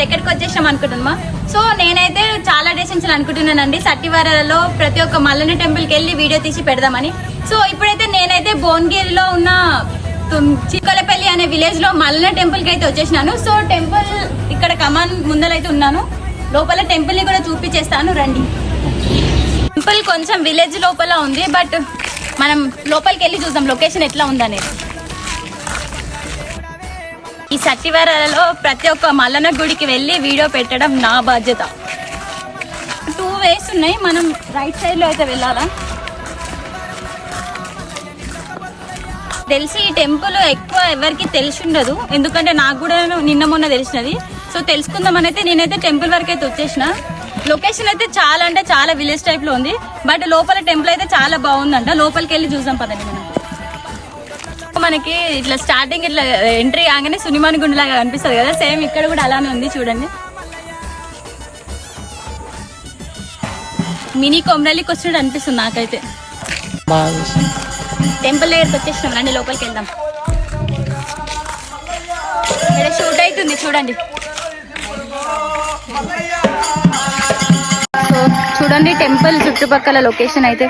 ఎక్కడికి వచ్చేసాం అనుకుంటున్నామా. సో నేనైతే చాలా డేస్ నుంచి అనుకుంటున్నానండి సట్టివారాలలో ప్రతి ఒక్క మల్లన్న టెంపుల్కి వెళ్ళి వీడియో తీసి పెడదామని. సో ఇప్పుడైతే నేనైతే భువనగిరిలో ఉన్న చిక్కలపల్లి అనే విలేజ్ లో మల్లన్న టెంపుల్ కి అయితే వచ్చేసినాను. సో టెంపుల్ ఇక్కడ కమాన్ ముందలైతే ఉన్నాను. లోపల టెంపుల్ ని కూడా చూపించేస్తాను రండి. టెంపుల్ కొంచెం విలేజ్ లోపల ఉంది, బట్ మనం లోపలికి వెళ్ళి చూద్దాం లొకేషన్ ఎట్లా ఉందనేది. ఈ సట్టివారాలలో ప్రతి ఒక్క మల్లన్న గుడికి వెళ్ళి వీడియో పెట్టడం నా బాధ్యత. 2 ways ఉన్నాయి, మనం రైట్ సైడ్ లో అయితే వెళ్ళాలా. తెలిసి ఈ టెంపుల్ ఎక్కువ ఎవరికి తెలిసి ఉండదు, ఎందుకంటే నాకు కూడా నిన్న మొన్న తెలిసినది. సో తెలుసుకుందామని అయితే నేనైతే టెంపుల్ వరకు అయితే వచ్చేసిన. లొకేషన్ అయితే చాలా అంటే చాలా విలేజ్ టైప్ లో ఉంది, బట్ లోపల టెంపుల్ అయితే చాలా బాగుందంట. లోపలికి వెళ్ళి చూద్దాం పదండి. మనకి ఇట్లా స్టార్టింగ్ ఇట్లా ఎంట్రీ కాగానే సునిమాని గుండెలాగా కనిపిస్తుంది కదా, సేమ్ ఇక్కడ కూడా అలానే ఉంది చూడండి. మినీ కొమరలికి వచ్చినట్టు అనిపిస్తుంది నాకైతే. టెంపుల్ దగ్గరికి వచ్చేసినాం రండి, లోపలికి వెళ్దాం. ఇక్కడ షూట్ అవుతుంది చూడండి. సో చూడండి టెంపుల్ చుట్టుపక్కల లొకేషన్ అయితే.